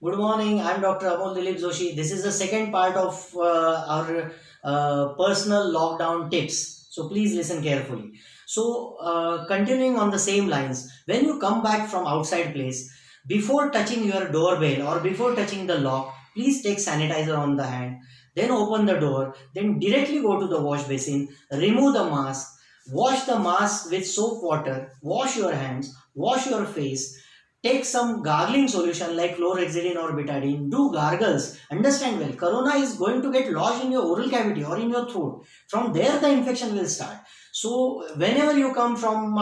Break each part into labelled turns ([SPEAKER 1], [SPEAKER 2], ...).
[SPEAKER 1] Good morning. I'm Dr. Amol Dilip Joshi. This is the second part of our personal lockdown tips. So please listen carefully. So continuing on the same lines, when you come back from outside place, before touching your doorbell or before touching the lock, please take sanitizer on the hand. Then open the door. Then directly go to the wash basin. Remove the mask. Wash the mask with soap water. Wash your hands. Wash your face. Take some gargling solution like chlorhexidine or betadine. Do gargles. Understand well. Corona is going to get lodged in your oral cavity or in your throat. From there, the infection will start. So, whenever you come from,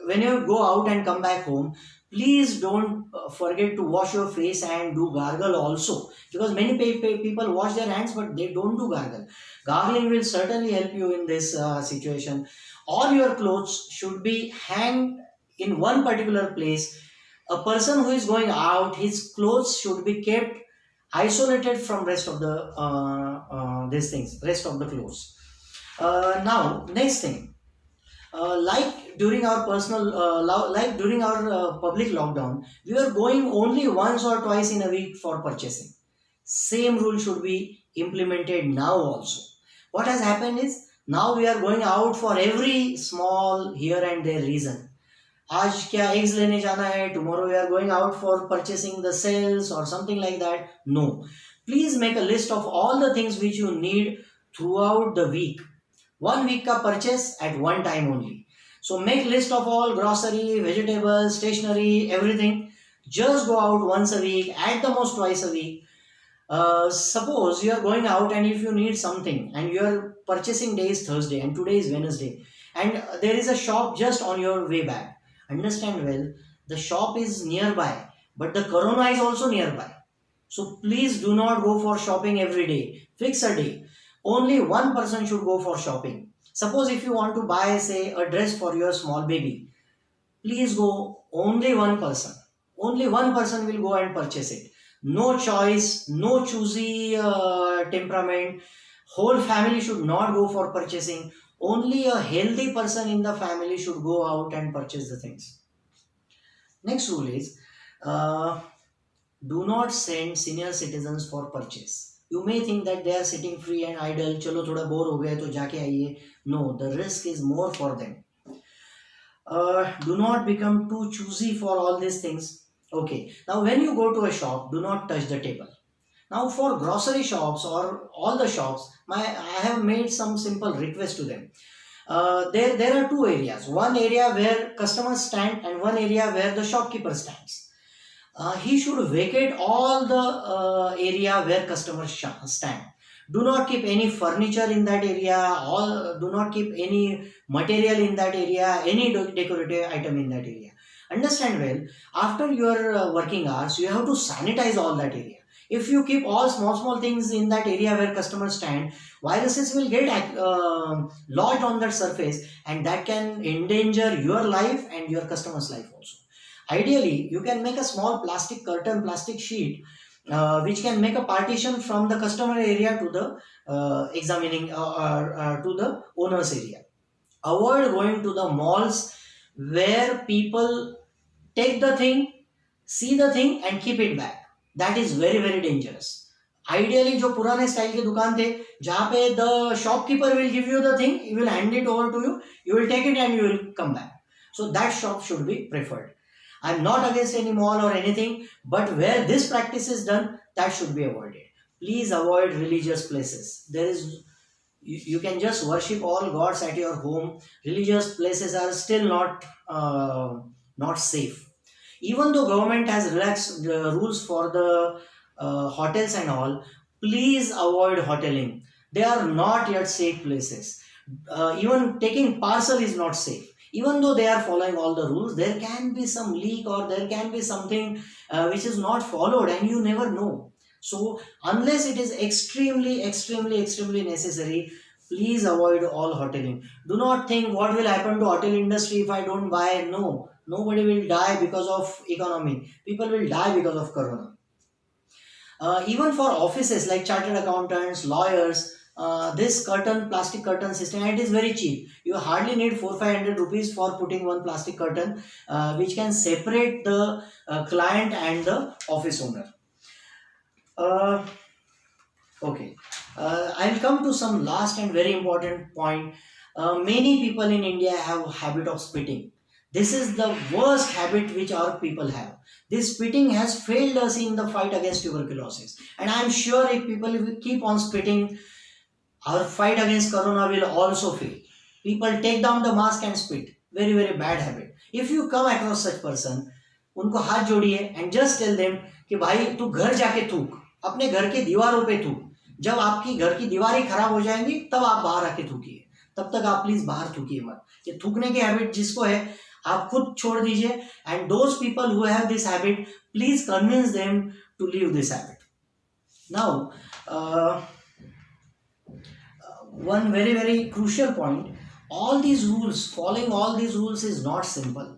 [SPEAKER 1] when you go out and come back home, please don't forget to wash your face and do gargle also. Because many people wash their hands, but they don't do gargle. Gargling will certainly help you in this situation. All your clothes should be hanged in one particular place. A person who is going out, his clothes should be kept isolated from rest of the these things, rest of the clothes. Now next thing, like during our like during our public lockdown, we are going only once or twice in a week for purchasing. Same rule should be implemented now also. What has happened is, now we are going out for every small here and there reason. आज क्या eggs लेने जाना है, tomorrow we are going out for purchasing the sales or something like that. No, please make a list of all the things which you need throughout the week. 1 week ka purchase at one time only. So make list of all grocery, vegetables, stationery, everything. Just go out once a week, at the most twice a week. Suppose you are going out and if you need something and your purchasing day is Thursday and today is Wednesday, and there is a shop just on your way back. Understand well, the shop is nearby, but the corona is also nearby. So please do not go for shopping every day. Fix a day. Only one person should go for shopping. Suppose if you want to buy, say, a dress for your small baby, please go only one person. Only one person will go and purchase it. No choice, no choosy temperament. Whole family should not go for purchasing. Only a healthy person in the family should go out and purchase the things. Next rule is, do not send senior citizens for purchase. You may think that they are sitting free and idle. चलो थोड़ा bore हो गए तो जाके आइए. No, the risk is more for them. Do not become too choosy for all these things. Okay, now when you go to a shop, do not touch the table. Now for grocery shops or all the shops, I have made some simple request to them. There are two areas. One area where customers stand and one area where the shopkeeper stands. He should vacate all the area where customers stand. Do not keep any furniture in that area, or do not keep any material in that area, any decorative item in that area. Understand well, after your working hours, you have to sanitize all that area. If you keep all small things in that area where customers stand, viruses will get lodged on that surface, and that can endanger your life and your customer's life also. Ideally, you can make a small plastic curtain, plastic sheet, which can make a partition from the customer area to the examining to the owner's area. Avoid going to the malls where people take the thing, see the thing and keep it back. That is very very dangerous. Ideally, जो पुराने style के दुकान थे, जहाँ पे the shopkeeper will give you the thing, he will hand it over to you, you will take it and you will come back. So that shop should be preferred. I am not against any mall or anything, but where this practice is done, that should be avoided. Please avoid religious places. There is, you can just worship all gods at your home. Religious places are still not safe. Even though government has relaxed the rules for the hotels and all, please avoid hoteling. They are not yet safe places. Even taking parcel is not safe. Even though they are following all the rules, there can be some leak or there can be something which is not followed, and you never know. So unless it is extremely necessary, please avoid all hoteling. Do not think what will happen to hotel industry if I don't buy. No, nobody will die because of economy. People will die because of corona. Even for offices like chartered accountants, lawyers, this curtain, plastic curtain system, and it is very cheap. You hardly need 400-500 rupees for putting one plastic curtain, which can separate the client and the office owner. uh, okay, I'll come to some last and very important point. Many people in India have a habit of spitting. This is the worst habit which our people have. This spitting has failed us in the fight against tuberculosis, and I'm sure if people will keep on spitting, our fight against corona will also fail. People take down the mask and spit. Very very bad habit. If you come across such person, उनको हाथ जोड़िए and just tell them कि भाई तू घर जाके थूक, अपने घर की दीवारों पे थूक। जब आपकी घर की दीवारें खराब हो जाएंगी तब आप बाहर आके थूकिए, तब तक आप प्लीज बाहर थूकिए मत। ये थूकने की हैबिट जिसको है आप खुद छोड़ दीजिए, and those people who have this habit please convince them to leave this habit. Now one very very crucial point, all these rules, following all these rules is not simple.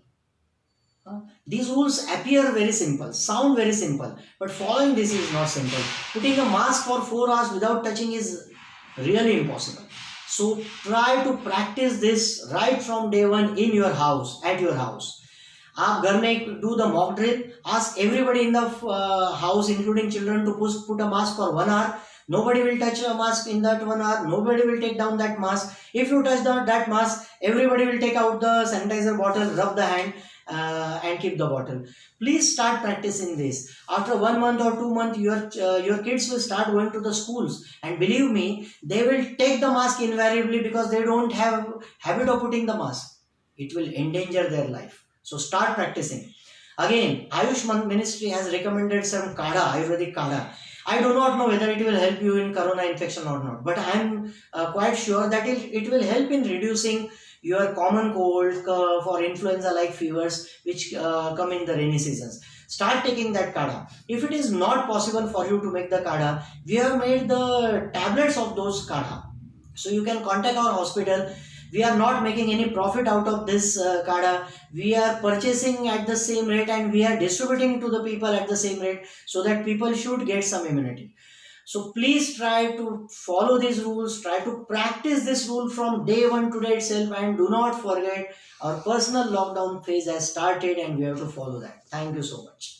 [SPEAKER 1] These rules appear very simple, sound very simple, but following this is not simple. Putting a mask for 4 hours without touching is really impossible. So try to practice this right from day one in your house, at your house. आप घर में do the mock drill, ask everybody in the house including children to put a mask for 1 hour. Nobody will touch a mask in that 1 hour. Nobody will take down that mask. If you touch that mask, everybody will take out the sanitizer bottle, rub the hand, and keep the bottle. Please start practicing this. After 1 month or 2 months, your kids will start going to the schools, and believe me, they will take the mask invariably because they don't have habit of putting the mask. It will endanger their life. So start practicing. Again, Ayush Ministry has recommended some kada, Ayurvedic kada. I do not know whether it will help you in corona infection or not, but I am quite sure that it will help in reducing your common cold for influenza like fevers which come in the rainy seasons. Start taking that kada. If it is not possible for you to make the kada, we have made the tablets of those kada, so you can contact our hospital. We are not making any profit out of this kada. We are purchasing at the same rate and we are distributing to the people at the same rate, so that people should get some immunity. So please try to follow these rules, try to practice this rule from day one today itself, and do not forget our personal lockdown phase has started and we have to follow that. Thank you so much.